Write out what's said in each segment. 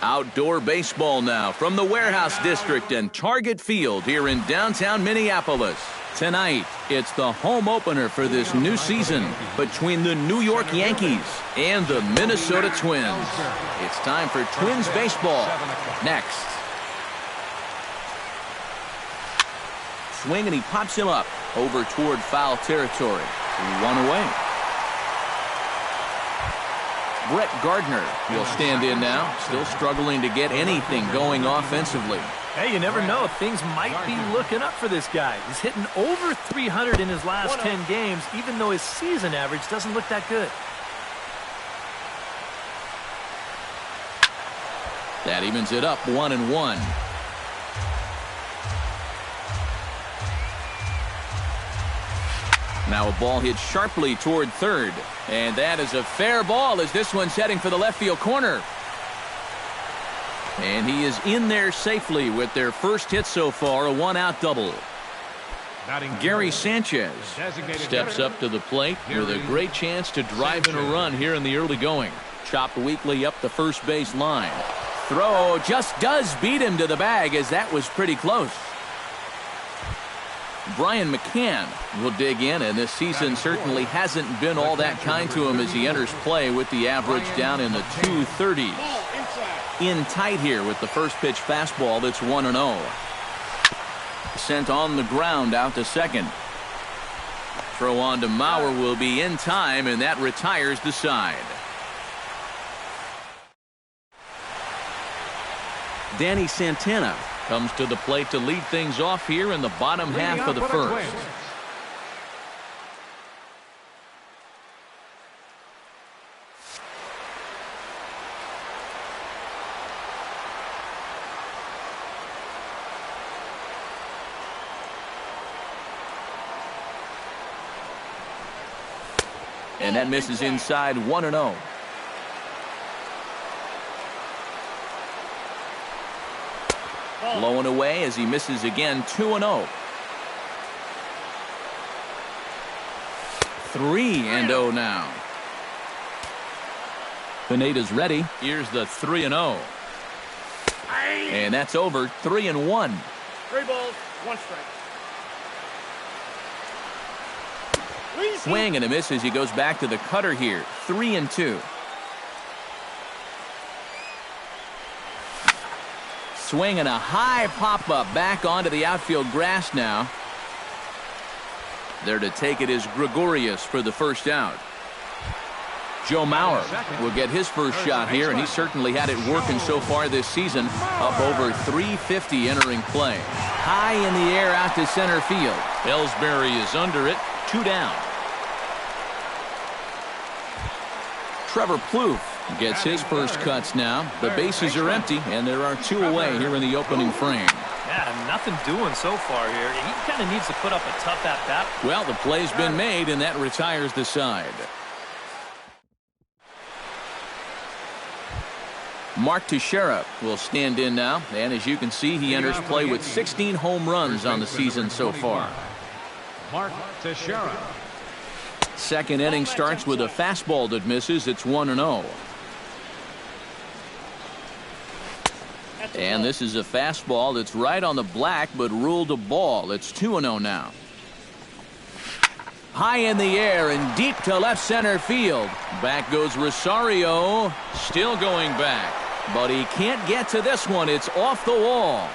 Outdoor baseball now from the Warehouse District and Target Field here in downtown Minneapolis. Tonight, it's the home opener for this new season between the New York Yankees and the Minnesota Twins. It's time for Twins baseball. Next. Swing and he pops him up over toward foul territory. 1 away. Brett Gardner will stand in now, still struggling to get anything going offensively. Hey, you never know. Things might be looking up for this guy. He's hitting over 300 in his last 10 games, even though his season average doesn't look that good. That evens it up 1-1. Now a ball hit sharply toward third. And that is a fair ball as this one's heading for the left field corner. And he is in there safely with their first hit so far, a 1-out double. Gary Sanchez steps up to the plate with a great chance to drive in a run here in the early going. Chopped weakly up the first base line. Throw just does beat him to the bag as that was pretty close. Brian McCann will dig in, and this season certainly hasn't been all that kind to him as he enters play with the average down in the 230s. In tight here with the first pitch fastball that's 1-0. Sent on the ground out to second. Throw on to Mauer will be in time, and that retires the side. Danny Santana comes to the plate to lead things off here in the bottom half of the first. And that misses inside 1-0. Blowing away as he misses again 2-0. 3-0 now. Pineda's ready. Here's the 3-0. And that's over. 3-1. 3 balls, 1 strike. Swing and a miss as he goes back to the cutter here. 3-2. Swing and a high pop-up back onto the outfield grass now. There to take it is Gregorius for the first out. Joe Mauer will get his first shot here, and he certainly had it working so far this season. Up over 350 entering play. High in the air out to center field. Ellsbury is under it. 2 down. Trevor Plouffe gets his first cuts now. The bases are empty, and there are 2 away here in the opening frame. Yeah, nothing doing so far here. He kind of needs to put up a tough at-bat. Well, the play's been made, and that retires the side. Mark Teixeira will stand in now, and as you can see, he enters play with 16 home runs on the season so far. Mark Teixeira. Second inning starts with a fastball that misses. It's 1-0. And this is a fastball that's right on the black but ruled a ball. It's 2-0 now. High in the air and deep to left center field. Back goes Rosario. Still going back. But he can't get to this one. It's off the wall.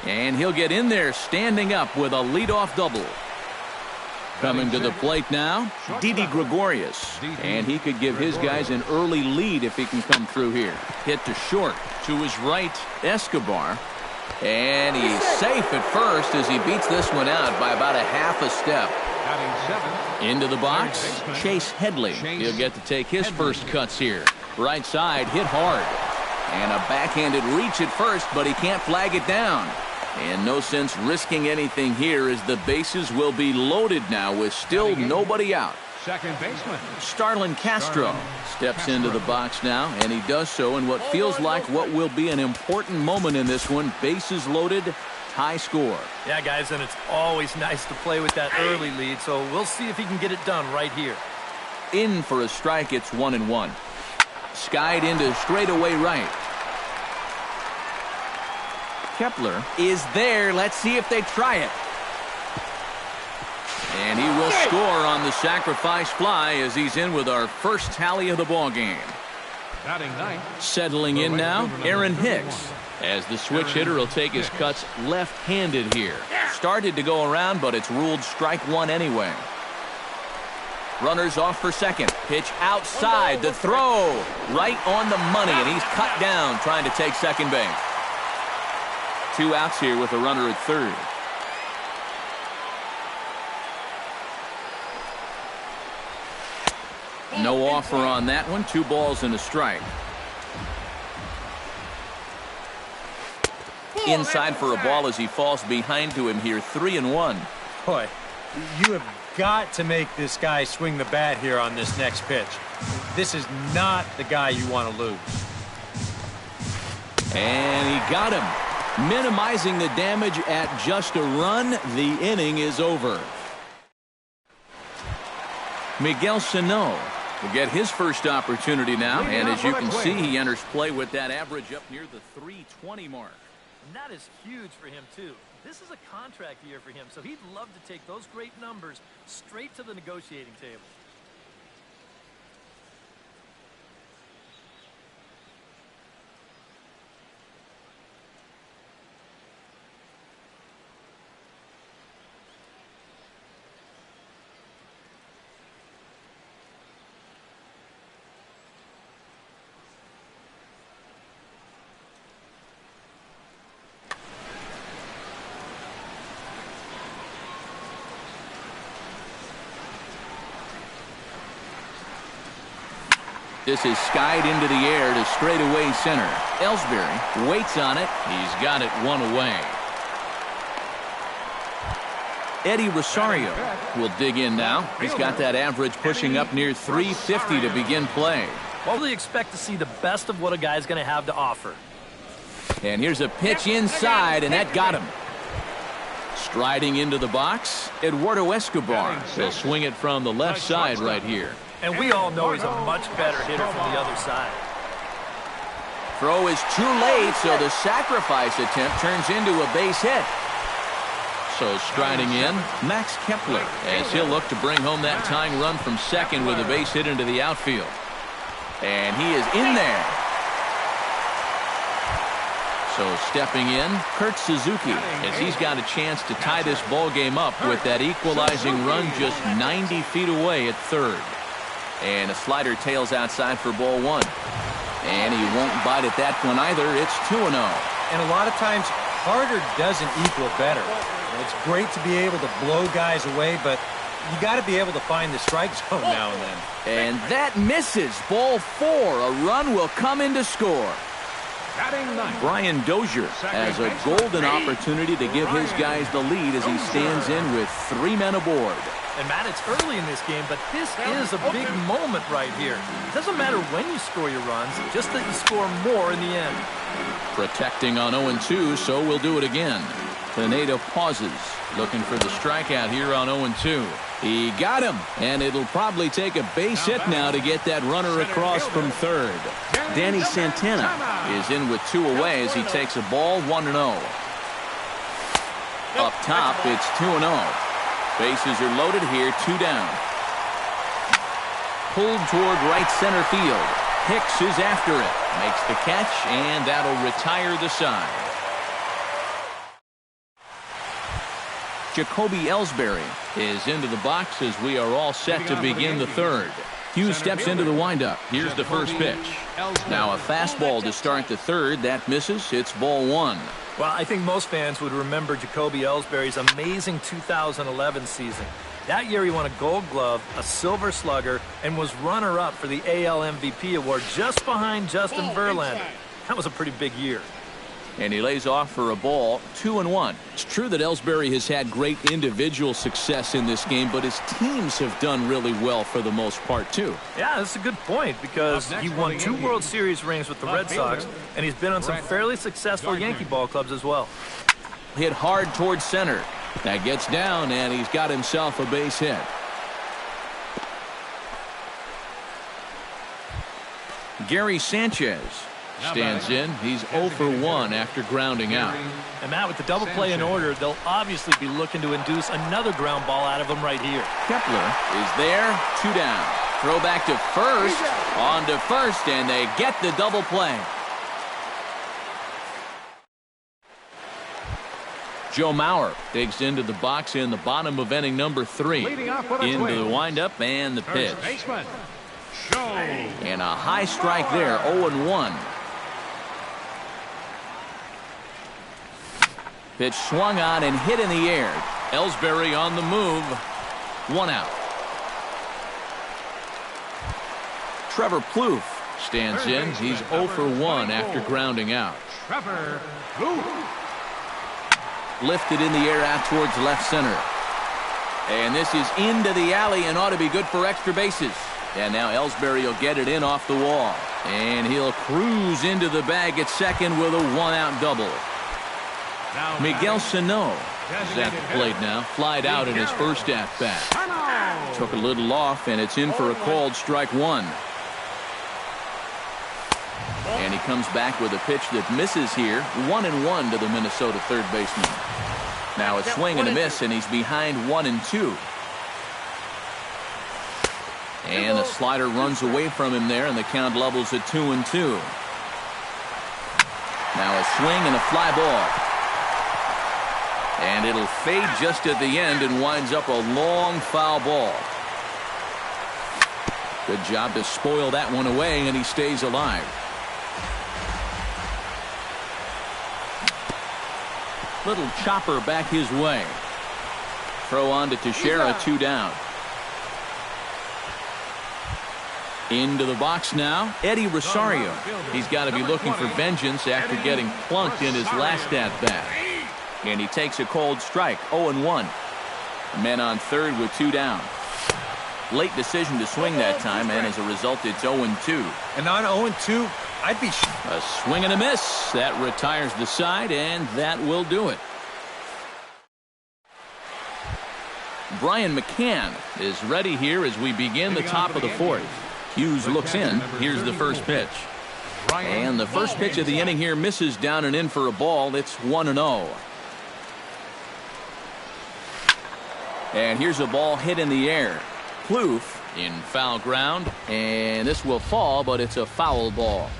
And he'll get in there standing up with a leadoff double. Coming to the plate now, Didi Gregorius. And he could give his guys an early lead if he can come through here. Hit to short. To his right, Escobar. And he's safe at first as he beats this one out by about a half a step. Into the box, Chase Headley. He'll get to take his first cuts here. Right side, hit hard. And a backhanded reach at first, but he can't flag it down. And no sense risking anything here as the bases will be loaded now with still nobody out. Second baseman Starlin Castro steps into the box now, and he does so in what feels like what will be an important moment in this one. Bases loaded, high score. Yeah, guys, and it's always nice to play with that early lead, so we'll see if he can get it done right here. In for a strike, it's 1-1. Skied into straightaway right. Kepler is there. Let's see if they try it. And he will score on the sacrifice fly as he's in with our first tally of the ball game. Batting ninth. Settling in now, Aaron Hicks. As the switch hitter will take his cuts left-handed here. Started to go around, but it's ruled strike one anyway. Runners off for second. Pitch outside. The throw right on the money, and he's cut down trying to take second base. 2 outs here with a runner at third. No offer on that one. 2 balls and a strike. Inside for a ball as he falls behind to him here. 3-1. Boy, you have got to make this guy swing the bat here on this next pitch. This is not the guy you want to lose. And he got him. Minimizing the damage at just a run. The inning is over. Miguel Sano will get his first opportunity now. And as you can see, he enters play with that average up near the 320 mark. And that is huge for him, too. This is a contract year for him, so he'd love to take those great numbers straight to the negotiating table. This is skied into the air to straightaway center. Ellsbury waits on it. He's got it one away. Eddie Rosario will dig in now. He's got that average pushing up near 350 to begin play. Well, we expect to see the best of what a guy's going to have to offer. And here's a pitch inside, and that got him. Striding into the box, Eduardo Escobar. He'll swing it from the left side right here. And we all know he's a much better hitter from the other side. Throw is too late, so the sacrifice attempt turns into a base hit. So striding in, Max Kepler, as he'll look to bring home that tying run from second with a base hit into the outfield. And he is in there. So stepping in, Kurt Suzuki, as he's got a chance to tie this ball game up with that equalizing run just 90 feet away at third. And a slider tails outside for ball one. And he won't bite at that one either. It's 2-0. And a lot of times, harder doesn't equal better. It's great to be able to blow guys away, but you got to be able to find the strike zone now and then. And that misses. Ball 4. A run will come in to score. Brian Dozier has a golden opportunity to give his guys the lead as he stands in with 3 men aboard. And, Matt, it's early in this game, but this is a big moment right here. It doesn't matter when you score your runs, just that you score more in the end. Protecting on 0-2, so we'll do it again. Pineda pauses, looking for the strikeout here on 0-2. He got him, and it'll probably take a base hit now to get that runner across from third. Danny Santana is in with 2 away as he takes a ball 1-0. Up top, it's 2-0. Bases are loaded here, 2 down. Pulled toward right center field. Hicks is after it. Makes the catch, and that'll retire the side. Jacoby Ellsbury is into the box as we are all set to begin the third. Hughes steps into the windup. Here's the first pitch. Now a fastball to start the third. That misses. It's ball 1. Well, I think most fans would remember Jacoby Ellsbury's amazing 2011 season. That year he won a Gold Glove, a Silver Slugger, and was runner-up for the AL MVP award just behind Justin Verlander. That was a pretty big year. And he lays off for a ball, 2-1. It's true that Ellsbury has had great individual success in this game, but his teams have done really well for the most part, too. Yeah, that's a good point, because he won 2 World Series rings with the Red Sox, and he's been on some fairly successful Yankee ball clubs as well. Hit hard towards center. That gets down, and he's got himself a base hit. Gary Sanchez stands in. He's 0 for 1 after grounding out. And Matt, with the double play in order, they'll obviously be looking to induce another ground ball out of him right here. Kepler is there, 2 down. Throw back to first, on to first, and they get the double play. Joe Mauer digs into the box in the bottom of inning number 3. Into the windup and the pitch. And a high strike there, 0-1. Pitch swung on and hit in the air. Ellsbury on the move. 1 out. Trevor Plouffe stands in. He's 0 for 1 after grounding out. Trevor Plouffe. Lifted in the air out towards left center. And this is into the alley and ought to be good for extra bases. And now Ellsbury will get it in off the wall. And he'll cruise into the bag at second with a 1-out double. Miguel Sano is at the plate now. Flied out in his first at-bat. Took a little off, and it's in for a called strike 1. And he comes back with a pitch that misses here. 1-1 to the Minnesota third baseman. Now a swing and a miss, and he's behind 1-2. And the slider runs away from him there, and the count levels at 2-2. Now a swing and a fly ball. And it'll fade just at the end and winds up a long foul ball. Good job to spoil that one away, and he stays alive. Little chopper back his way. Throw on to Teixeira, 2 down. Into the box now, Eddie Rosario. He's got to be looking for vengeance after getting plunked in his last at-bat. And he takes a cold strike, 0-1. Men on third with 2 down. Late decision to swing that time, and as a result, it's 0-2. And on 0-2, I'd be... A swing and a miss. That retires the side, and that will do it. Brian McCann is ready here as we begin the top of the 4th. Hughes looks in. Here's the first pitch. And the first pitch of the inning here misses down and in for a ball. It's 1-0. And here's a ball hit in the air. Plouffe in foul ground, and this will fall, but it's a foul ball.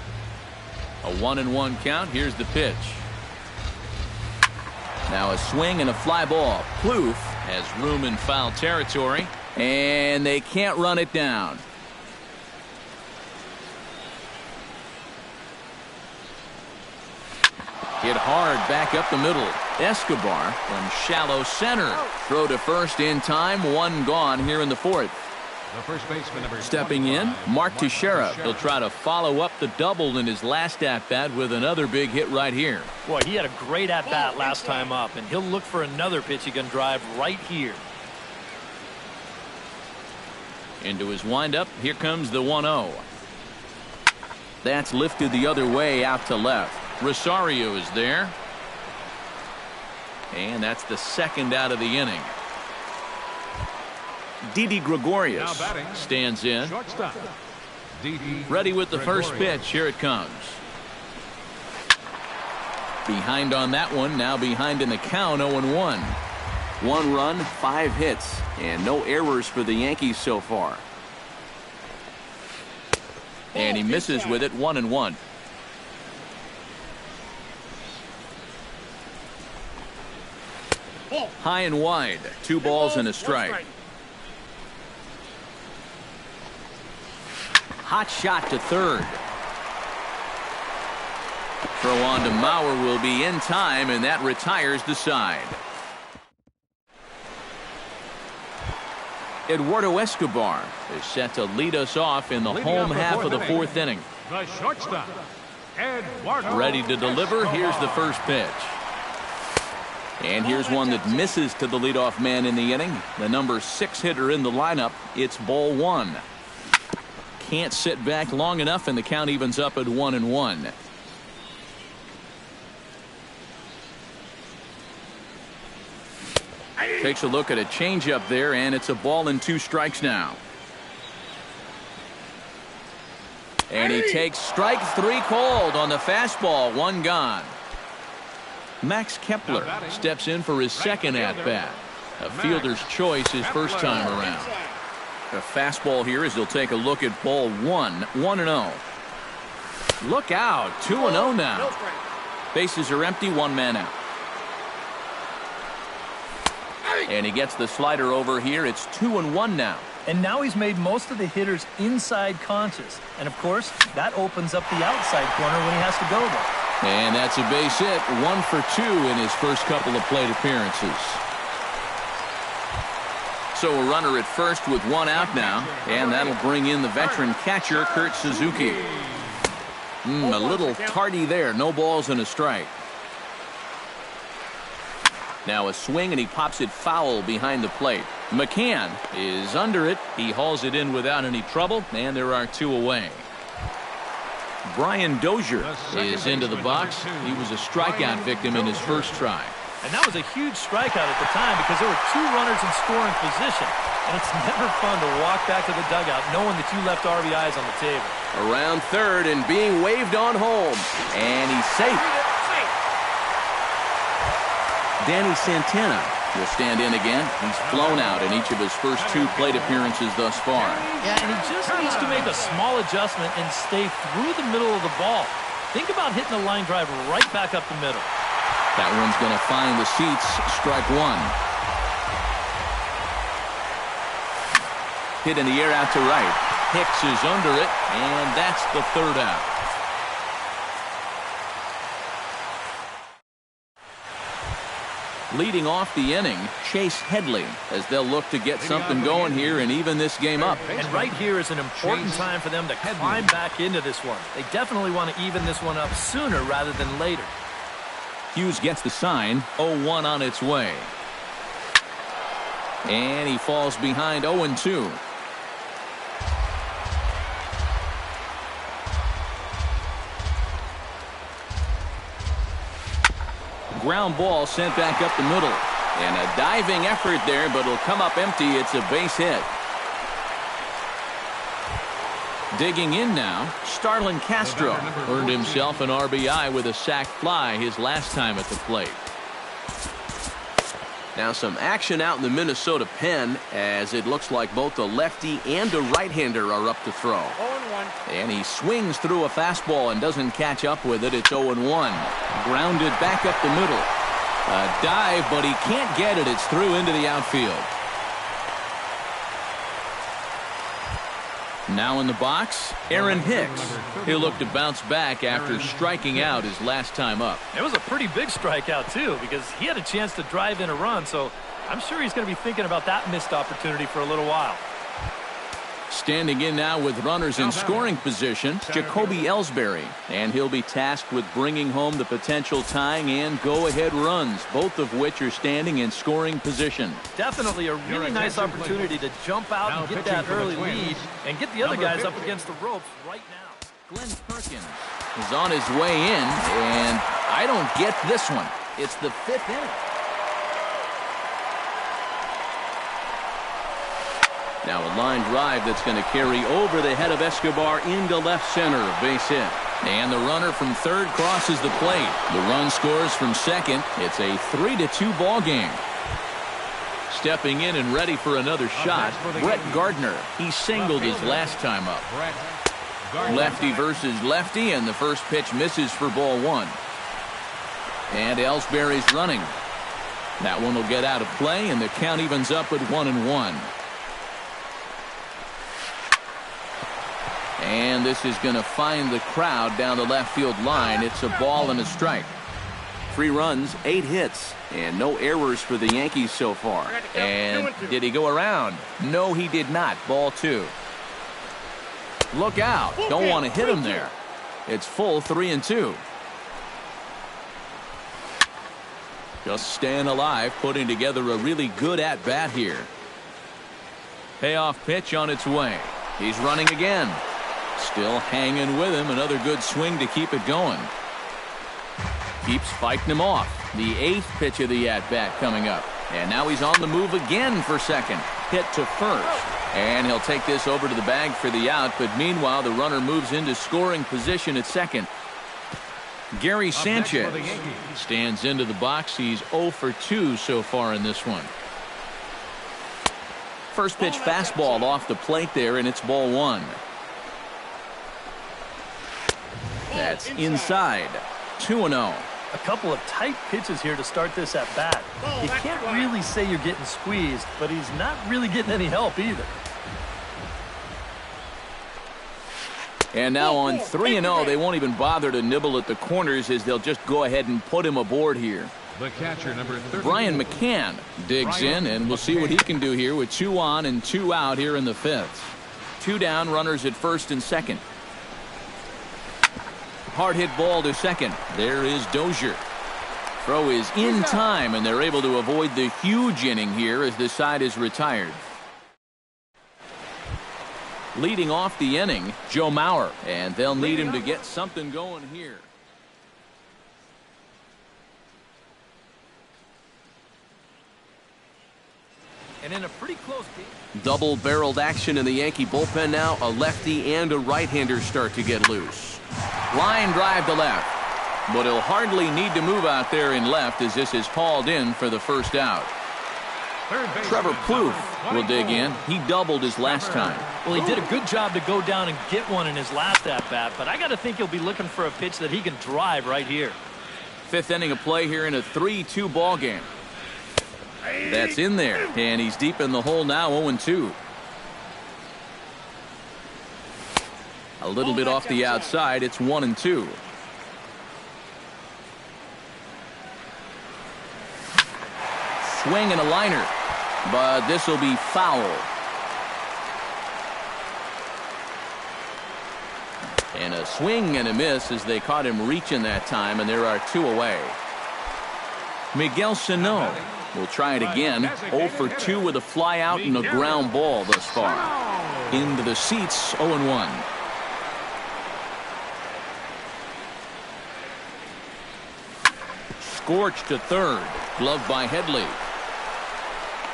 A 1-1 count. Here's the pitch. Now a swing and a fly ball. Plouffe has room in foul territory, and they can't run it down. Hit hard back up the middle. Escobar from shallow center. Throw to first in time. 1 gone here in the 4th. The first baseman, number Stepping in, Mark Teixeira. He'll try to follow up the double in his last at-bat with another big hit right here. Boy, he had a great at-bat last time up, and he'll look for another pitch he can drive right here. Into his windup. Here comes the 1-0. That's lifted the other way out to left. Rosario is there. And that's the second out of the inning. Didi Gregorius stands in. Ready with the first pitch. Here it comes. Behind on that one. Now behind in the count, 0-1. 1 run, 5 hits, and no errors for the Yankees so far. And he misses with it, 1-1. High and wide. 2 balls and a strike. Hot shot to third. Throw on to Mauer will be in time, and that retires the side. Eduardo Escobar is set to lead us off in the home half of the 4th inning. The shortstop, Eduardo. Ready to deliver. Here's the first pitch. And here's one that misses to the leadoff man in the inning. The number 6 hitter in the lineup. It's ball 1. Can't sit back long enough, and the count evens up at 1-1. Takes a look at a changeup there, and it's a ball and 2 strikes now. And he takes strike 3 called on the fastball, 1 gone. Max Kepler steps in for his second at-bat. A fielder's choice his first time around. A fastball here as he'll take a look at ball 1, 1-0. Look out, 2-0 now. Bases are empty, 1 man out. And he gets the slider over here. It's 2-1 now. And now he's made most of the hitters inside conscious. And, of course, that opens up the outside corner when he has to go there. And that's a base hit, 1 for 2 in his first couple of plate appearances. So a runner at first with 1 out now, and that'll bring in the veteran catcher, Kurt Suzuki. A little tardy there, no balls and a strike. Now a swing, and he pops it foul behind the plate. McCann is under it. He hauls it in without any trouble, and there are 2 away. Brian Dozier is into the box. He was a strikeout victim in his first try. And that was a huge strikeout at the time because there were 2 runners in scoring position. And it's never fun to walk back to the dugout knowing that you left RBIs on the table. Around third and being waved on home. And he's safe. Danny Santana will stand in again. He's flown out in each of his first 2 plate appearances thus far. Yeah, and he just needs to make a small adjustment and stay through the middle of the ball. Think about hitting a line drive right back up the middle. That one's going to find the seats. Strike 1. Hit in the air out to right. Hicks is under it, and that's the 3rd out. Leading off the inning, Chase Headley, as they'll look to get something going here and even this game up. And right here is an important time for them to climb back into this one. They definitely want to even this one up sooner rather than later. Hughes gets the sign. 0-1 on its way. And he falls behind 0-2. Ground ball sent back up the middle. And a diving effort there, but it'll come up empty. It's a base hit. Digging in now, Starlin Castro earned himself an RBI with a sac fly his last time at the plate. Now some action out in the Minnesota pen as it looks like both a lefty and a right-hander are up to throw. 0-1. And he swings through a fastball and doesn't catch up with it. It's 0-1. Grounded back up the middle. A dive, but he can't get it. It's through into the outfield. Now in the box, Aaron Hicks. He'll look to bounce back after striking out his last time up. It was a pretty big strikeout, too, because he had a chance to drive in a run, so I'm sure he's going to be thinking about that missed opportunity for a little while. Standing in now with runners in scoring position, Jacoby Ellsbury. And he'll be tasked with bringing home the potential tying and go-ahead runs, both of which are standing in scoring position. Definitely a really nice opportunity to jump out and get that early lead and get the other guys up against the ropes right now. Glenn Perkins is on his way in, and I don't get this one. It's the 5th inning. Now a line drive that's going to carry over the head of Escobar into left center. Base hit. And the runner from third crosses the plate. The run scores from second. It's a 3-2 ball game. Stepping in and ready for another shot, Brett Gardner. He singled his last time up. Lefty versus lefty, and the first pitch misses for ball 1. And Ellsbury's running. That one will get out of play, and the count evens up at 1-1. And this is going to find the crowd down the left field line. It's a ball and a strike. 3 runs, 8 hits, and no errors for the Yankees so far. And did he go around? No, he did not. Ball 2. Look out. Don't want to hit him there. It's full 3-2. Just staying alive, putting together a really good at-bat here. Payoff pitch on its way. He's running again. Still hanging with him. Another good swing to keep it going. Keeps fighting him off. The 8th pitch of the at-bat coming up. And now he's on the move again for second. Hit to first. And he'll take this over to the bag for the out, but meanwhile the runner moves into scoring position at second. Gary Sanchez stands into the box. He's 0 for 2 so far in this one. First pitch fastball off the plate there, and it's ball 1. That's inside. 2-0. A couple of tight pitches here to start this at bat. You can't really say you're getting squeezed, but he's not really getting any help either. And now on 3-0, they won't even bother to nibble at the corners as they'll just go ahead and put him aboard here. The catcher, number 30. Brian McCann digs in, and we'll see what he can do here with 2 on and 2 out here in the 5th. 2 down, runners at first and second. Hard hit ball to second. There is Dozier. Throw is in time, and they're able to avoid the huge inning here as the side is retired. Leading off the inning, Joe Mauer, and they'll need him to get something going here. And in a pretty close game. Double-barreled action in the Yankee bullpen now. A lefty and a right-hander start to get loose. Line drive to left. But he'll hardly need to move out there in left as this is hauled in for the first out. Trevor Plouffe will dig in. He doubled his last time. Well, he did a good job to go down and get one in his last at-bat, but I got to think he'll be looking for a pitch that he can drive right here. 5th inning of play here in a 3-2 ball game. That's in there, and he's deep in the hole now, 0-2. A little bit off the outside, it's 1-2. Swing and a liner, but this will be foul. And a swing and a miss as they caught him reaching that time, and there are 2 away. Miguel Sano will try it again. 0 for 2 with a fly out and a ground ball thus far. Into the seats, 0-1. Scorched to third. Gloved by Headley.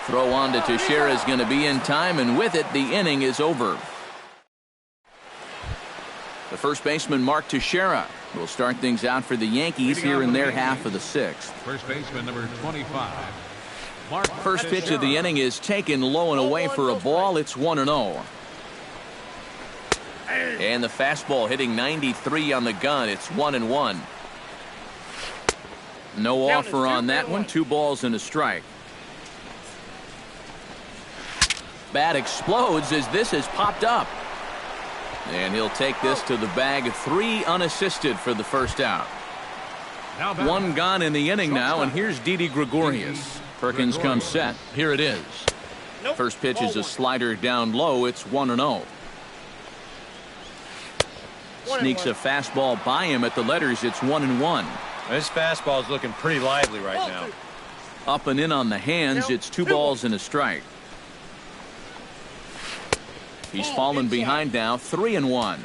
Throw on to Teixeira is going to be in time, and with it, the inning is over. The first baseman, Mark Teixeira, will start things out for the Yankees here in their half of the 6th. First baseman, number 25. First pitch of the inning is taken low and away for a ball. It's 1-0. And the fastball hitting 93 on the gun. It's 1-1. No offer on that one. 2 balls and a strike. Bat explodes as this has popped up. And he'll take this to the bag. 3 unassisted for the first out. 1 gone in the inning now, and here's Didi Gregorius. Perkins comes set. Here it is. First pitch is a slider down low. It's 1-0. Sneaks a fastball by him at the letters. It's 1-1. This fastball is looking pretty lively right now. Up and in on the hands. It's 2 balls and a strike. He's fallen behind now. 3-1.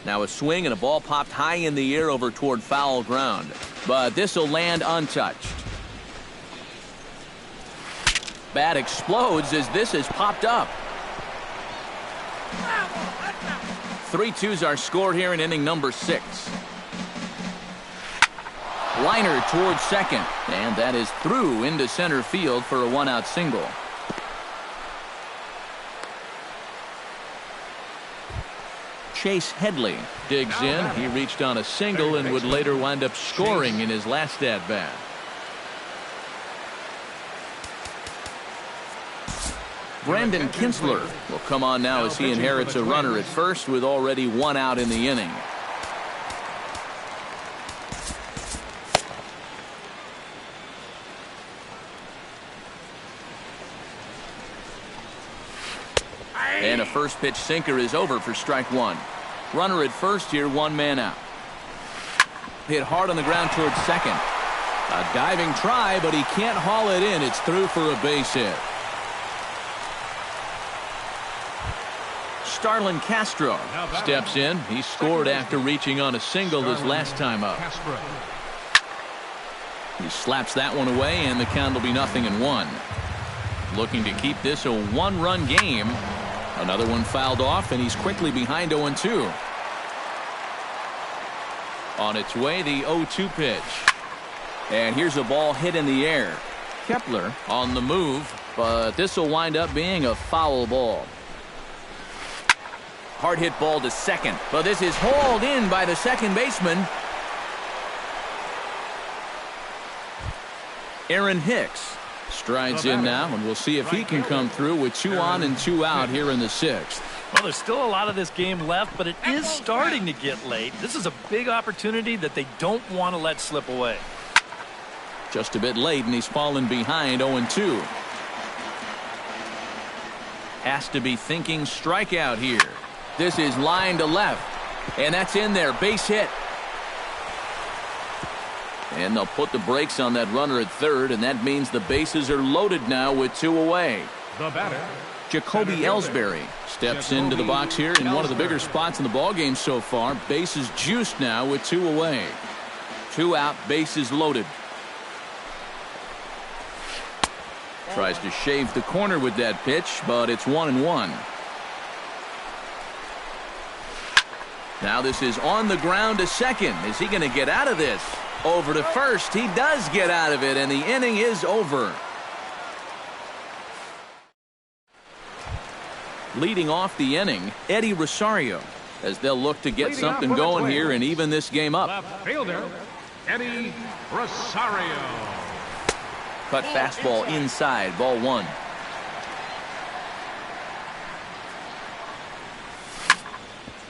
Now a swing and a ball popped high in the air over toward foul ground. But this will land untouched. Bat explodes as this has popped up. 3-2's our score here in inning number 6. Liner towards second, and that is through into center field for a 1-out single. Chase Headley digs in. He reached on a single and would later wind up scoring in his last at-bat. Brandon Kinsler will come on now as he inherits a runner at first with already 1 out in the inning. And a first pitch sinker is over for strike 1. Runner at first here, 1 man out. Hit hard on the ground towards second. A diving try, but he can't haul it in. It's through for a base hit. Starlin Castro steps in. He scored after reaching on a single his last time up. He slaps that one away, and the count will be 0-1. looking to keep this a one-run game. Another one fouled off, and he's quickly behind 0-2. On its way, the 0-2 pitch. And here's a ball hit in the air. Kepler on the move, but this will wind up being a foul ball. Hard hit ball to second, but this is hauled in by the second baseman. Aaron Hicks strides in now, and we'll see if he can come through with 2 on and 2 out here in the 6th. Well, there's still a lot of this game left, but it is starting to get late. This is a big opportunity that they don't want to let slip away. Just a bit late, and he's fallen behind 0-2. Has to be thinking strikeout here. This is line to left, and that's in there. Base hit. And they'll put the brakes on that runner at third, and that means the bases are loaded now with 2 away. The batter, Jacoby Ellsbury steps into the box here in one of the bigger spots in the ballgame so far. Bases juiced now with 2 away. 2 out, bases loaded. Tries to shave the corner with that pitch, but it's 1-1. Now this is on the ground to second. Is he going to get out of this? Over to first. He does get out of it, and the inning is over. Leading off the inning, Eddie Rosario, as they'll look to get something going here and even this game up. left fielder, Eddie Rosario. Cut fastball inside, ball 1.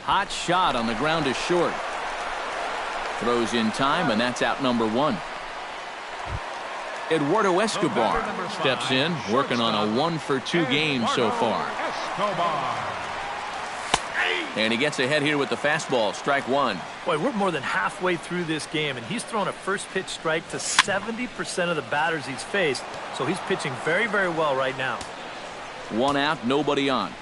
Hot shot on the ground to short. Throws in time, and that's out number 1. Eduardo Escobar steps in, working on a 1-for-2 game so far. And he gets ahead here with the fastball, strike 1. Boy, we're more than halfway through this game, and he's thrown a first pitch strike to 70% of the batters he's faced, so he's pitching very, very well right now. 1 out, nobody on.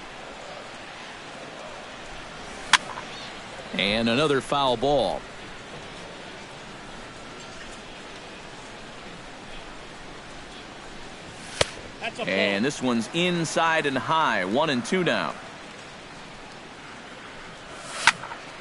And another foul ball. And this one's inside and high. 1-2 now.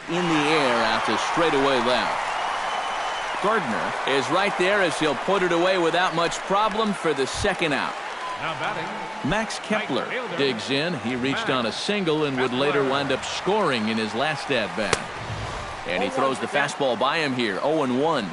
In the air out to straightaway left. Gardner is right there as he'll put it away without much problem for the 2nd out. Now batting, Max Kepler digs in. He reached on a single and would later wind up scoring in his last at-bat. And he throws the fastball by him here. 0-1.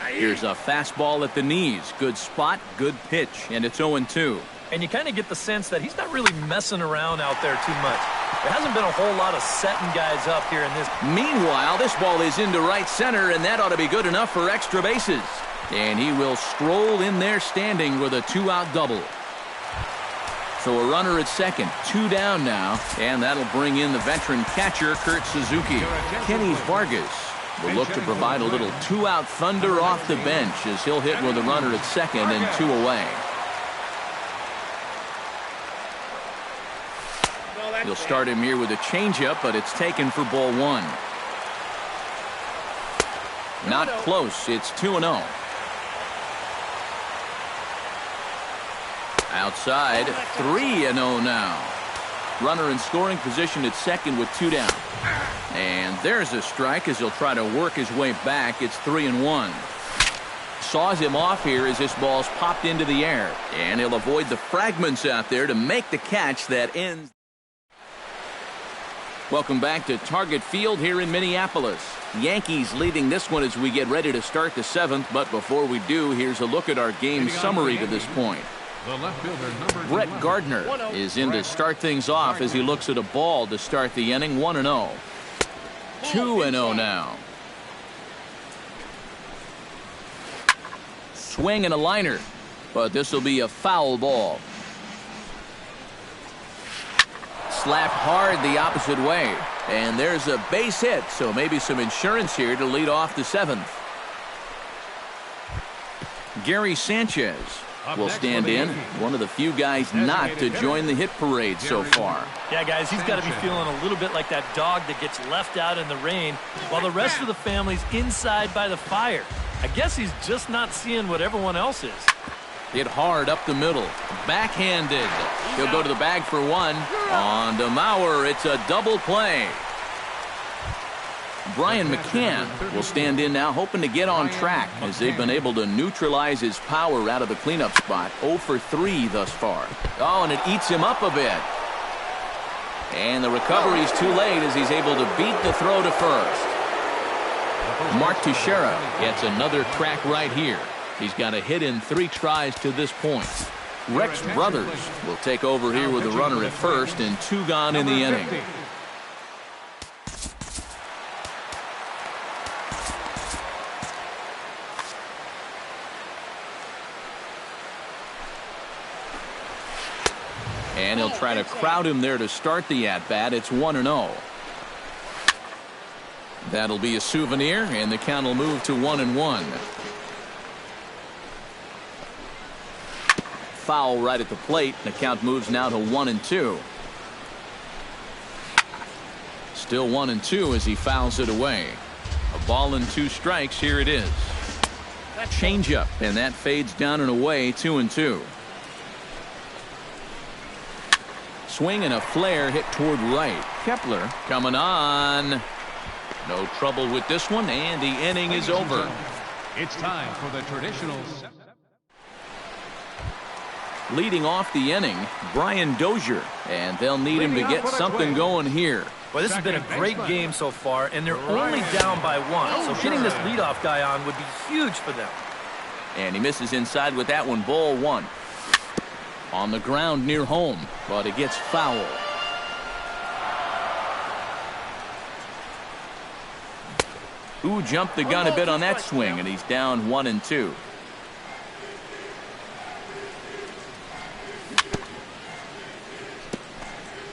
Here's a fastball at the knees. Good spot, good pitch, and it's 0-2. And you kind of get the sense that he's not really messing around out there too much. There hasn't been a whole lot of setting guys up here in this. Meanwhile, this ball is into right center, and that ought to be good enough for extra bases. And he will stroll in there standing with a 2-out double. So a runner at second, 2 down now, and that'll bring in the veteran catcher, Kurt Suzuki. Kenny Vargas will look to provide a little 2-out thunder off the bench as he'll hit with a runner at second and 2 away. He'll start him here with a changeup, but it's taken for ball 1. Not close. It's 2-0. Outside, 3-0 now. Runner in scoring position at second with 2 down. And there's a strike as he'll try to work his way back. It's 3-1. Saws him off here as this ball's popped into the air. And he'll avoid the fragments out there to make the catch that ends. Welcome back to Target Field here in Minneapolis. Yankees leading this one as we get ready to start the 7th. But before we do, here's a look at our game summary to this point. the left fielder, number Brett 11. Gardner is in to start things off as he looks at a ball to start the inning. 1-0. 2-0 now. Swing and a liner, but this will be a foul ball. Slapped hard the opposite way, and there's a base hit, so maybe some insurance here to lead off the 7th. Gary Sanchez will stand in, one of the few guys not to join the hit parade so far. Yeah, guys, he's got to be feeling a little bit like that dog that gets left out in the rain while the rest of the family's inside by the fire. I guess he's just not seeing what everyone else is. Hit hard up the middle. Backhanded. He'll go to the bag for one. On to Mauer. It's a double play. Brian McCann will stand in now, hoping to get on track as they've been able to neutralize his power out of the cleanup spot. 0 for 3 thus far. Oh, and it eats him up a bit. And the recovery's too late as he's able to beat the throw to first. Mark Teixeira gets another crack right here. He's got a hit in 3 tries to this point. Rex Brothers will take over here with a runner at first and 2 gone in the inning. And he'll try to crowd him there to start the at-bat. It's 1-0. That'll be a souvenir, and the count will move to 1-1. Foul right at the plate. The count moves now to 1-2. Still 1-2 as he fouls it away. A ball and 2 strikes. Here it is. Changeup, and that fades down and away. 2-2. Swing and a flare hit toward right. Kepler coming on. No trouble with this one, and the inning is over. It's time for the traditional. Leading off the inning, Brian Dozier, and they'll need him to get something going here. Well, this has been a great game so far, and they're only down by 1. So getting this leadoff guy on would be huge for them. And he misses inside with that one. Ball 1. On the ground near home, but it gets foul. Ooh, jumped the gun a bit on that swing, and he's down 1-2.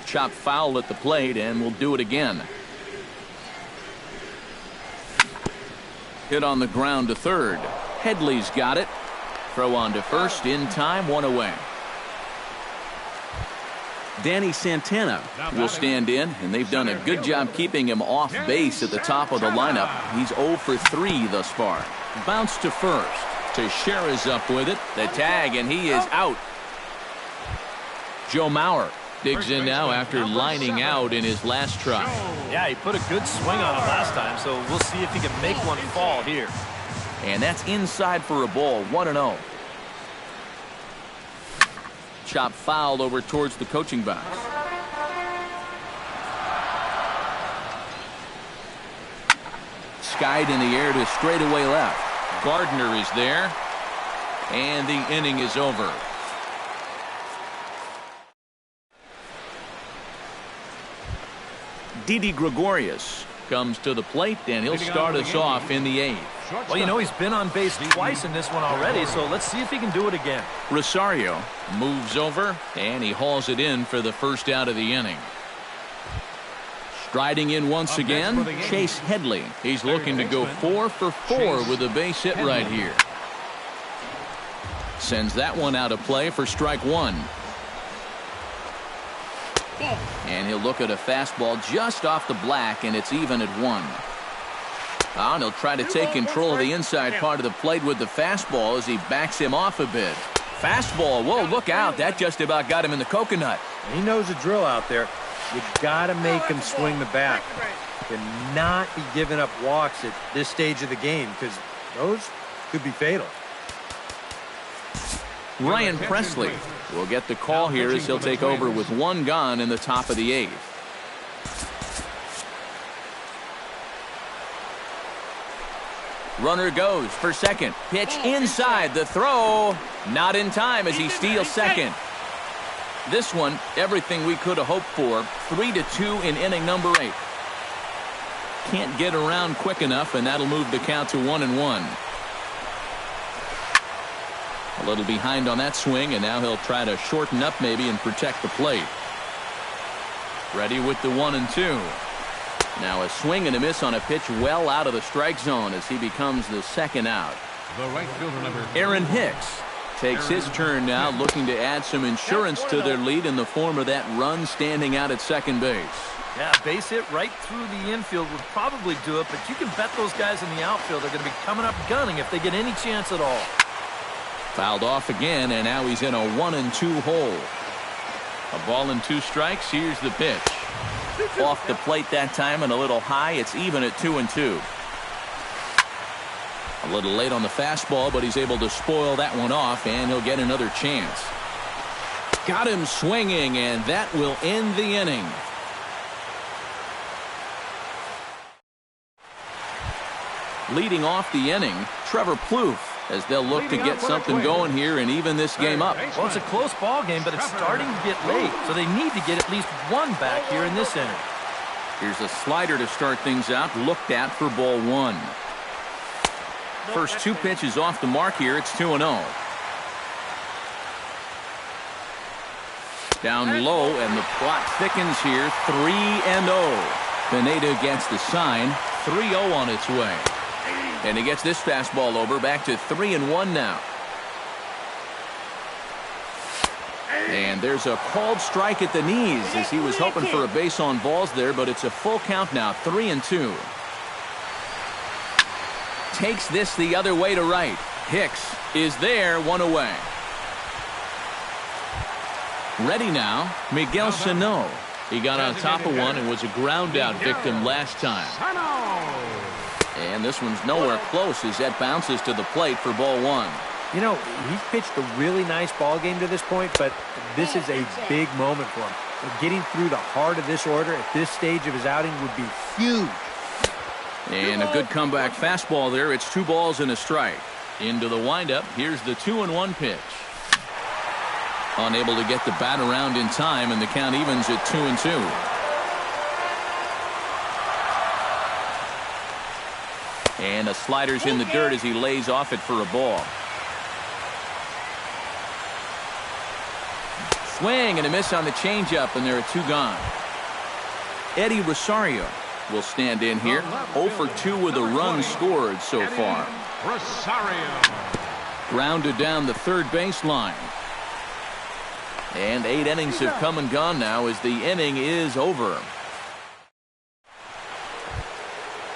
Chop foul at the plate, and we'll do it again. Hit on the ground to third. Headley's got it. Throw on to first in time, 1 away. Danny Santana will stand in, and they've done a good job keeping him off base at the top of the lineup. He's 0 for 3 thus far. Bounce to first. Teixeira's up with it. The tag, and he is out. Joe Mauer digs in now after lining out in his last try. Yeah, he put a good swing on it last time, so we'll see if he can make one fall here. And that's inside for a ball. 1-0. Chop foul over towards the coaching box. Skied in the air to straightaway left. Gardner is there. And the inning is over. Didi Gregorius comes to the plate, and he'll start us off in the 8th. Well, you know, he's been on base twice in this one already, so let's see if he can do it again. Rosario moves over, and he hauls it in for the first out of the inning. Striding in once again, Chase Headley. He's looking to go 4 for 4 with a base hit right here. Sends that one out of play for strike 1. And he'll look at a fastball just off the black, and it's even at 1. And he'll try to take control of the inside part of the plate with the fastball as he backs him off a bit. Fastball, whoa, look out. That just about got him in the coconut. He knows the drill out there. You got to make him swing the bat. Cannot be giving up walks at this stage of the game, because those could be fatal. Ryan Presley will get the call here as he'll take over with 1 gone in the top of the 8th. Runner goes for second. Pitch inside. The throw not in time as he steals second. This one, everything we could have hoped for. 3-2 in inning number 8. Can't get around quick enough, and that'll move the count to 1-1. A little behind on that swing, and now he'll try to shorten up maybe and protect the plate. Ready with the 1-2. Now a swing and a miss on a pitch well out of the strike zone as he becomes the second out. The right fielder number Aaron Hicks takes his turn now, looking to add some insurance to their lead in the form of that run standing out at second base. Yeah, base hit right through the infield would probably do it, but you can bet those guys in the outfield are going to be coming up gunning if they get any chance at all. Fouled off again, and now he's in a 1-2 hole. A ball and 2 strikes. Here's the pitch. Off the plate that time and a little high. It's even at 2-2. A little late on the fastball, but he's able to spoil that one off, and he'll get another chance. Got him swinging, and that will end the inning. Leading off the inning, Trevor Plouffe, as they'll look to get something going here and even this game up. Well, it's a close ball game, but it's starting to get late, so they need to get at least one back here in this inning. Here's a slider to start things out, looked at for ball 1. First 2 pitches off the mark here. It's 2-0. Down low, and the plot thickens here. 3-0. Pineda gets the sign. 3-0 on its way. And he gets this fastball over, back to 3-1 now. And there's a called strike at the knees as he was hoping for a base on balls there, but it's a full count now, 3-2. Takes this the other way to right. Hicks is there, 1 away. Ready now, Miguel Sano. He got on top of one and was a ground out victim last time. And this one's nowhere close as that bounces to the plate for ball 1. You know, he's pitched a really nice ball game to this point, but this is a big moment for him. Getting through the heart of this order at this stage of his outing would be huge. And a good comeback fastball there. It's 2 balls and a strike. Into the windup. Here's the 2-1 pitch. Unable to get the bat around in time, and the count evens at 2-2. And a slider's in the dirt as he lays off it for a ball. Swing and a miss on the changeup, and there are 2 gone. Eddie Rosario will stand in here. 0 for 2 with a run scored so far. Rosario. Grounded down the third baseline. And 8 innings have come and gone now as the inning is over.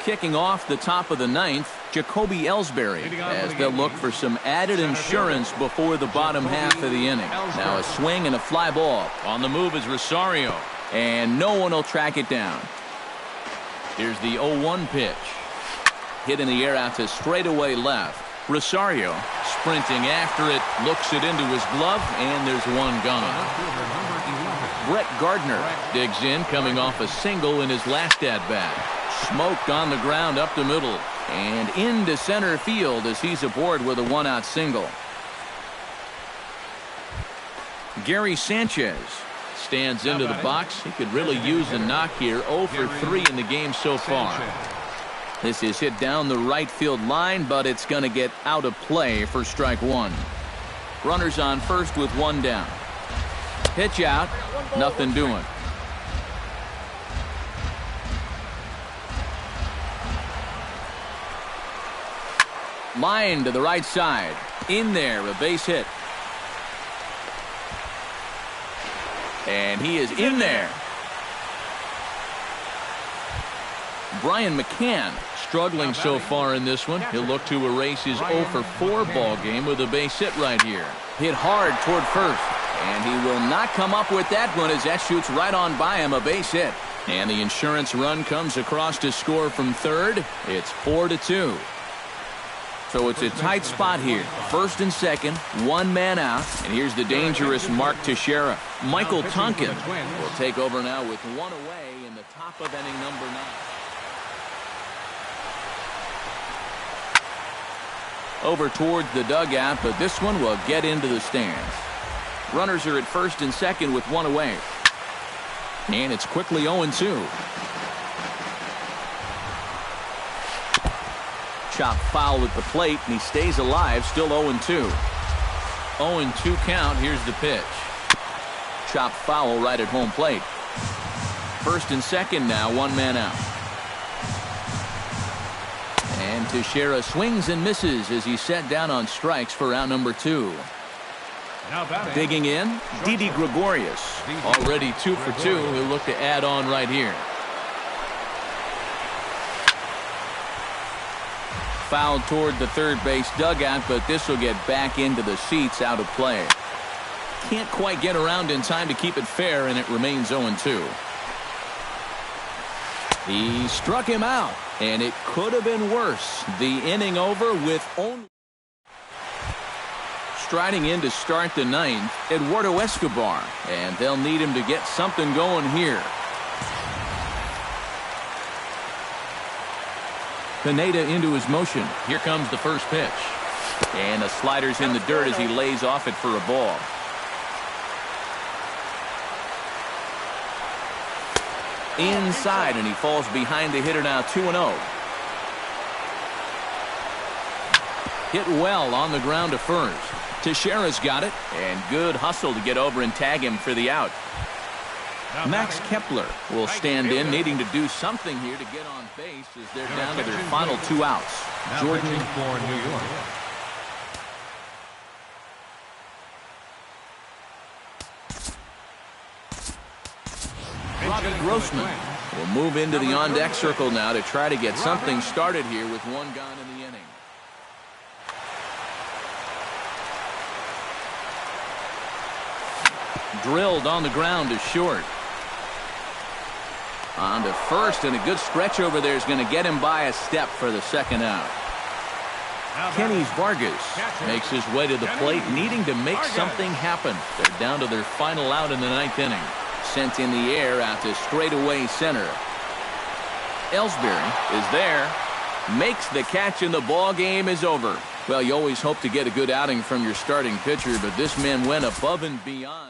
Kicking off the top of the 9th, Jacoby Ellsbury, as they'll look for some added insurance before the bottom half of the inning. Now a swing and a fly ball. On the move is Rosario. And no one will track it down. Here's the 0-1 pitch. Hit in the air out to straightaway left. Rosario sprinting after it, looks it into his glove, and there's 1 gone. Brett Gardner digs in, coming off a single in his last at-bat. Smoked on the ground up the middle and into center field as he's aboard with a 1-out single. Gary Sanchez stands into the box. He could really use a knock here. 0 for 3 in the game so far. This is hit down the right field line, but it's going to get out of play for strike 1. Runners on first with 1 down. Pitch out, nothing doing. Line to the right side. In there, a base hit. And he is in there. Brian McCann struggling so far in this one. He'll look to erase his 0 for 4 ball game with a base hit right here. Hit hard toward first. And he will not come up with that one as that shoots right on by him, a base hit. And the insurance run comes across to score from third. It's 4-2. So it's a tight spot here. First and second, 1 man out. And here's the dangerous Mark Teixeira. Michael Tonkin will take over now with 1 away in the top of inning number 9. Over towards the dugout, but this one will get into the stands. Runners are at first and second with 1 away. And it's quickly 0-2. Chop foul at the plate, and he stays alive, still 0-2. 0-2 count. Here's the pitch. Chop foul right at home plate. First and second now, 1 man out. And Teixeira swings and misses as he's set down on strikes for out number 2. Now batting. Digging in, Didi Gregorius. Already 2 for 2. He'll look to add on right here. Fouled toward the third base dugout, but this will get back into the seats, out of play. Can't quite get around in time to keep it fair, and it remains 0-2. He struck him out, and it could have been worse. The inning over with only... Striding in to start the ninth, Eduardo Escobar, and they'll need him to get something going here. Pineda into his motion. Here comes the first pitch. And the slider's in the dirt as he lays off it for a ball. Inside, and he falls behind the hitter now, 2-0. Hit well on the ground to first. Teixeira's got it, and good hustle to get over and tag him for the out. Max Kepler will stand in, needing to do something here to get on base as they're down to their final 2 outs. Jordan for New York. Robbie Grossman will move into the on-deck circle now to try to get something started here with 1 gone in the inning. Drilled on the ground to short. On to first, and a good stretch over there is going to get him by a step for the second out. Kenny Vargas makes his way to the plate, needing to make something happen. They're down to their final out in the 9th inning. Sent in the air out to straightaway center. Ellsbury is there. Makes the catch, and the ball game is over. Well, you always hope to get a good outing from your starting pitcher, but this man went above and beyond.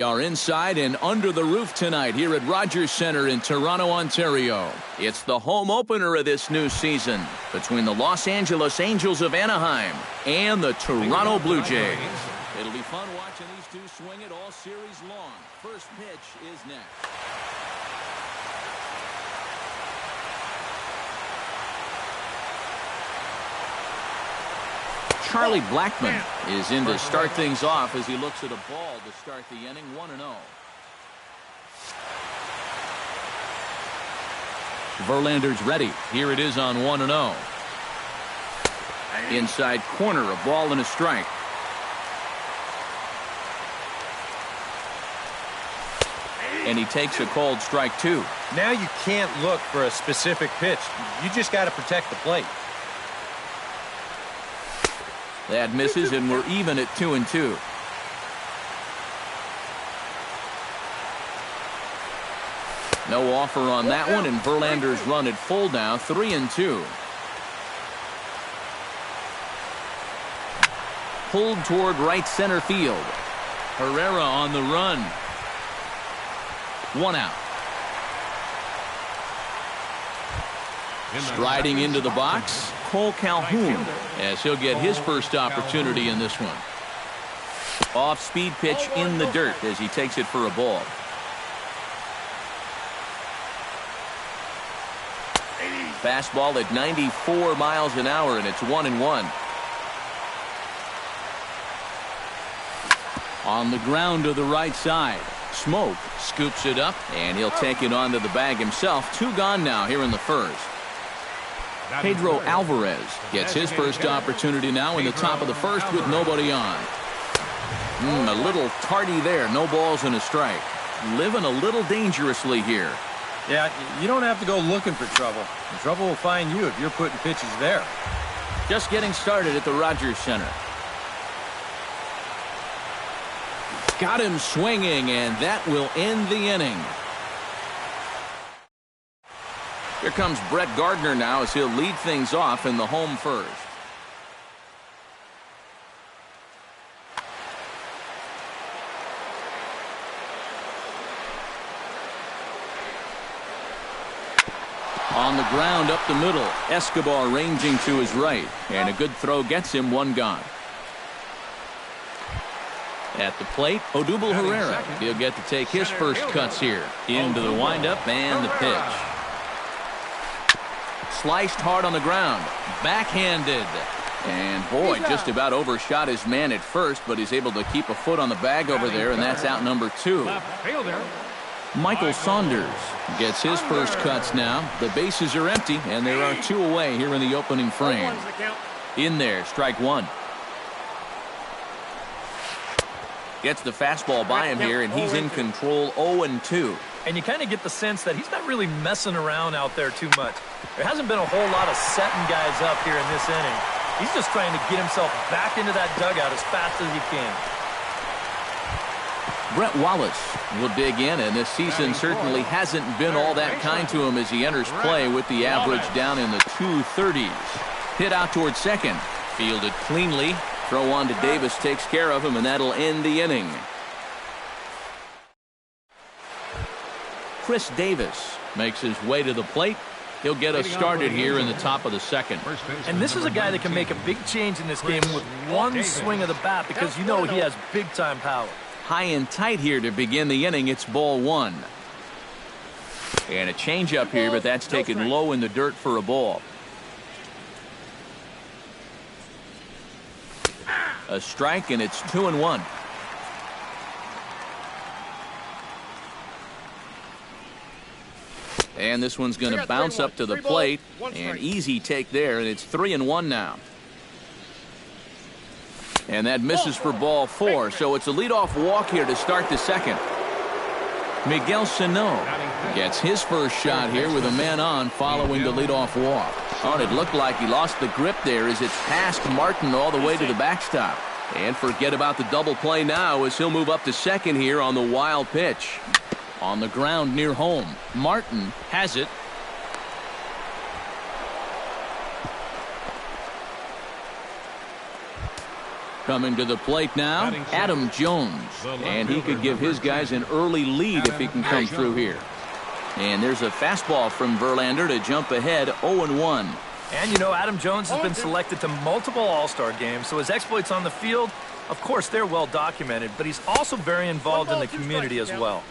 Are inside and under the roof tonight here at Rogers Centre in Toronto, Ontario. It's the home opener of this new season between the Los Angeles Angels of Anaheim and the Toronto Blue Jays. It'll be fun watching these two swing it all series long. First pitch is next. Charlie Blackmon is in to start things off as he looks at a ball to start the inning 1-0. Verlander's ready. Here it is on 1-0. Inside corner, a ball and a strike. And he takes a called strike two. Now you can't look for a specific pitch. You just got to protect the plate. That misses, and we're even at 2-2. No offer on that one, and Verlander's run at full now, 3-2. Pulled toward right center field. Herrera on the run. One out. Striding into the box, Cole Calhoun, as he'll get his first opportunity in this one. Off-speed pitch in the dirt as he takes it for a ball. Fastball at 94 miles an hour, and it's 1-1. On the ground to the right side. Smoke scoops it up, and he'll take it onto the bag himself. Two gone now here in the first. Pedro Alvarez gets his first opportunity now in the top of the first with nobody on. A little tardy there. No balls and a strike. Living a little dangerously here. Yeah, you don't have to go looking for trouble. The trouble will find you if you're putting pitches there. Just getting started at the Rogers Centre. Got him swinging, and that will end the inning. Here comes Brett Gardner now as he'll lead things off in the home first. On the ground up the middle, Escobar ranging to his right, and a good throw gets him one gone. At the plate, Odubel Herrera. He'll get to take his first cuts here. Into the windup and the pitch. Sliced hard on the ground. Backhanded. And boy, just about overshot his man at first, but he's able to keep a foot on the bag over there, and that's out number 2. Michael Saunders gets his first cuts now. The bases are empty, and there are 2 away here in the opening frame. In there, strike 1. Gets the fastball by him here, and he's in control 0-2. And you kind of get the sense that he's not really messing around out there too much. There hasn't been a whole lot of setting guys up here in this inning. He's just trying to get himself back into that dugout as fast as he can. Brett Wallace will dig in, and this season certainly hasn't been all that kind to him as he enters play with the average down in the 230s. Hit out towards second. Fielded cleanly. Throw on to Davis takes care of him, and that'll end the inning. Chris Davis makes his way to the plate. He'll get us started here in the top of the second. And this is a guy that can make a big change in this game with one swing of the bat because you know he has big-time power. High and tight here to begin the inning. It's ball 1. And a changeup here, but that's taken low in the dirt for a ball. A strike, and it's 2-1. And this one's going to bounce up to the plate. An easy take there, and it's 3-1 now. And that misses for ball 4, so it's a leadoff walk here to start the second. Miguel Sano gets his first shot here with a man on following the leadoff walk. Oh, it looked like he lost the grip there as it's past Martin all the way to the backstop. And forget about the double play now as he'll move up to second here on the wild pitch. On the ground near home, Martin has it. Coming to the plate now, Adam Jones. And he could give his guys an early lead if he can come through here. And there's a fastball from Verlander to jump ahead 0-1. And, you know, Adam Jones has been selected to multiple All-Star games, so his exploits on the field, of course, they're well documented, but he's also very involved in the community as well.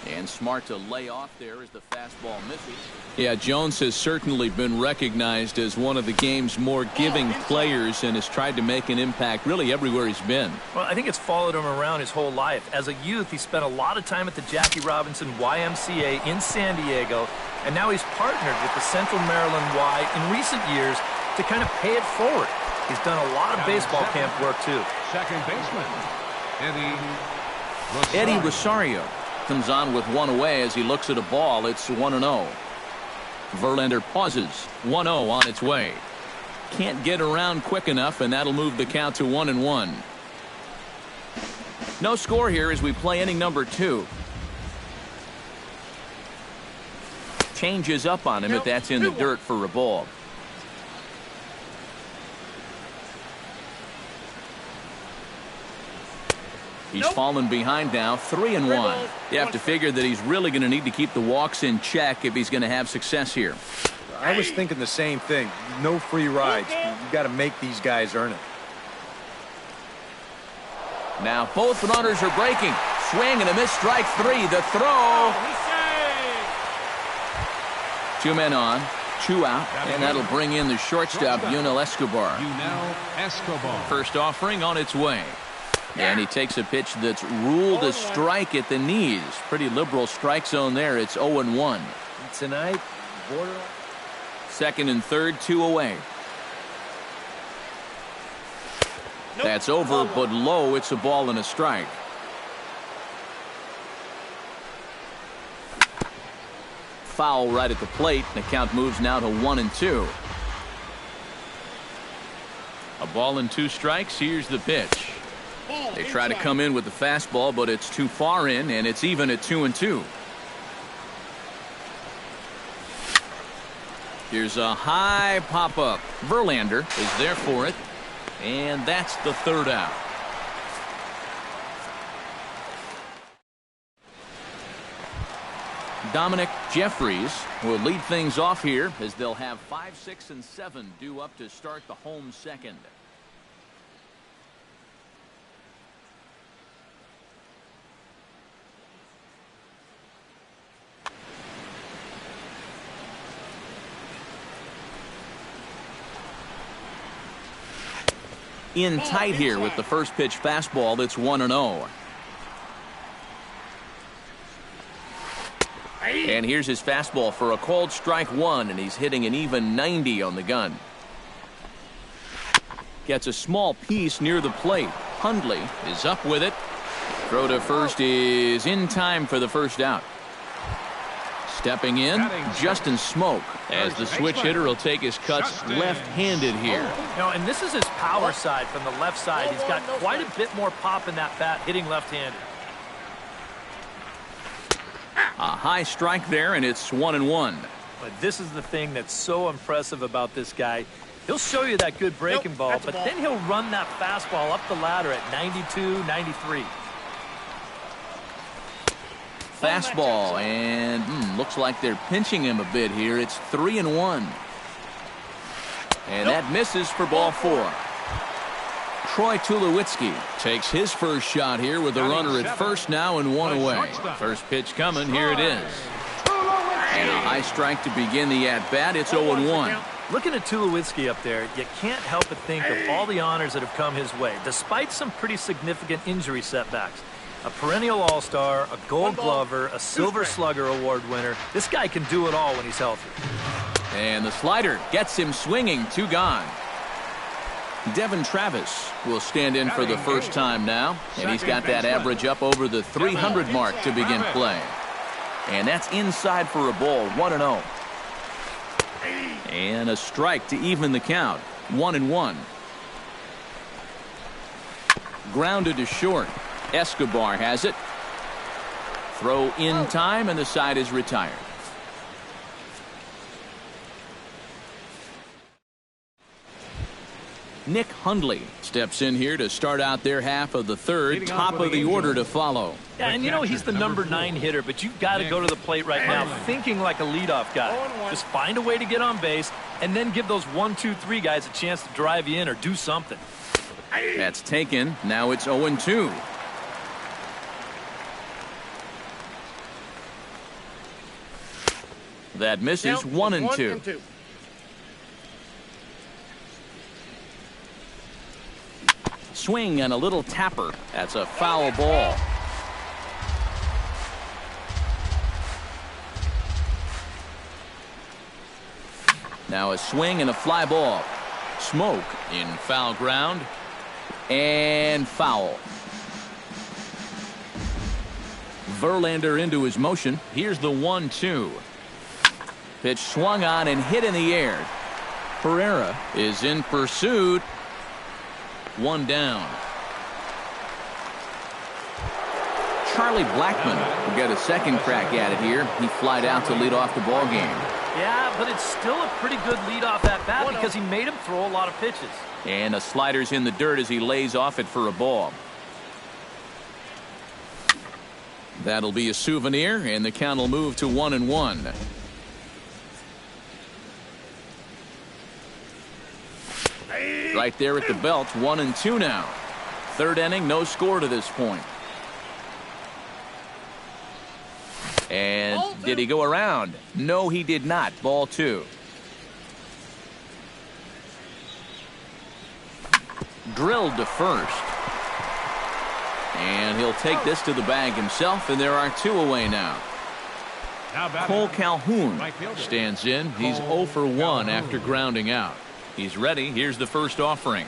And smart to lay off there as the fastball misses. Yeah, Jones has certainly been recognized as one of the game's more giving players and has tried to make an impact really everywhere he's been. Well, I think it's followed him around his whole life. As a youth, he spent a lot of time at the Jackie Robinson YMCA in San Diego, and now he's partnered with the Central Maryland Y in recent years to kind of pay it forward. He's done a lot of baseball camp work, too. Second baseman, Eddie Rosario comes on with one away as he looks at a ball. It's 1-0. Verlander pauses. 1-0 on its way. Can't get around quick enough, and that'll move the count to 1-1. No score here as we play inning number 2. Changes up on him if that's in the dirt for a ball. He's fallen behind now, 3-1. You have to figure that he's really going to need to keep the walks in check if he's going to have success here. I was thinking the same thing. No free rides. You got to make these guys earn it. Now both runners are breaking. Swing and a miss, strike 3. The throw. 2 men on, 2 out, and that'll bring in the shortstop, Yunel Escobar. First offering on its way. And he takes a pitch that's ruled a strike at the knees. Pretty liberal strike zone there. It's 0-1. Tonight, borderline. Second and third, 2 away. That's over, but low. It's a ball and a strike. Foul right at the plate. The count moves now to 1-2. A ball and 2 strikes. Here's the pitch. They try to come in with the fastball, but it's too far in, and it's even at 2-2. Here's a high pop-up. Verlander is there for it, and that's the 3rd out. Dominic Jeffries will lead things off here as they'll have 5, 6, and 7 due up to start the home second. In tight here with the first pitch fastball. That's 1-0. And here's his fastball for a called strike 1, and he's hitting an even 90 on the gun. Gets a small piece near the plate. Hundley is up with it. Throw to first is in time for the first out. Stepping in, Justin Smoak, as the switch hitter will take his cuts left-handed here. Now, and this is his power side from the left side. He's got quite a bit more pop in that bat hitting left-handed. A high strike there, and it's 1-1. But this is the thing that's so impressive about this guy. He'll show you that good breaking ball, but then he'll run that fastball up the ladder at 92, 93. Fastball, and looks like they're pinching him a bit here. It's 3-1. And that misses for ball 4. Troy Tulowitzki takes his first shot here with a runner at first now and 1 away. First pitch coming. Here it is. And a high strike to begin the at-bat. It's 0-1. Looking at Tulowitzki up there, you can't help but think of all the honors that have come his way, despite some pretty significant injury setbacks. A perennial all-star, a gold glover, a silver slugger award winner. This guy can do it all when he's healthy. And the slider gets him swinging. 2 gone. Devin Travis will stand in for the first time now, and he's got that average up over the 300 mark to begin play. And that's inside for a ball. 1-0. And a strike to even the count. 1-1. Grounded to short. Escobar has it. Throw in time, and the side is retired. Nick Hundley steps in here to start out their half of the third. Top of the order to follow. Yeah, and you know he's the number 9 hitter, but you've got to go to the plate right now thinking like a leadoff guy. Just find a way to get on base and then give those 1, 2, 3 guys a chance to drive you in or do something. That's taken. Now it's 0-2. That misses. 1-2. Swing and a little tapper. That's a foul ball. Now a swing and a fly ball. Smoke in foul ground. And foul. Verlander into his motion. Here's the 1-2. Pitch swung on and hit in the air. Pereira is in pursuit. 1 down. Charlie Blackmon will get a second crack at it here. He flied out to lead off the ball game. Yeah, but it's still a pretty good leadoff at bat because he made him throw a lot of pitches. And a slider's in the dirt as he lays off it for a ball. That'll be a souvenir, and the count will move to 1-1. Right there at the belt, 1-2 now. Third inning, no score to this point. And did he go around? No, he did not. Ball 2. Drilled to first. And he'll take this to the bag himself, and there are 2 away now. Cole Calhoun stands in. He's 0 for 1 after grounding out. He's ready. Here's the first offering.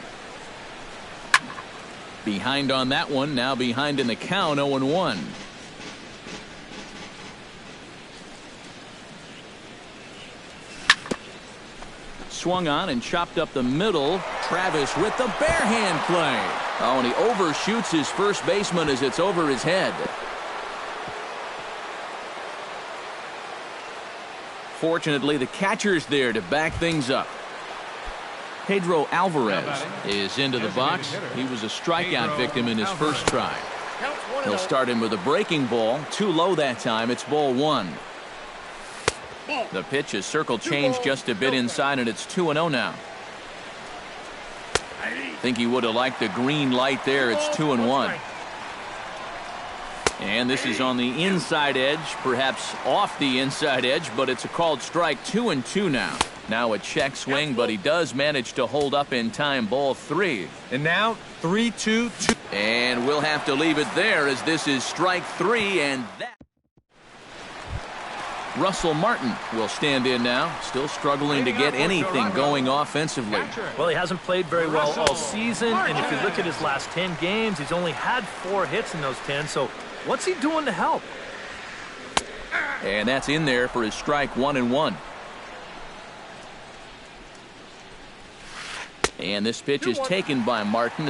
Behind on that one. Now behind in the count. 0-1. Swung on and chopped up the middle. Travis with the bare hand play. Oh, and he overshoots his first baseman as it's over his head. Fortunately, the catcher's there to back things up. Pedro Alvarez is into the box. He was a strikeout victim in his first try. He'll start him with a breaking ball. Too low that time. It's ball 1. The pitch is circle changed just a bit inside, and it's 2-0 now. Think he would have liked the green light there. It's 2-1. And this is on the inside edge, perhaps off the inside edge, but it's a called strike. 2-2 now. Now a check swing, but he does manage to hold up in time. Ball 3. And now 3-2. And we'll have to leave it there as this is strike 3, and that. Russell Martin will stand in now, still struggling to get anything going offensively. Well, he hasn't played very well all season, and if you look at his last 10 games, he's only had 4 hits in those 10, so what's he doing to help? And that's in there for his strike. 1-1. And this pitch is taken by Martin.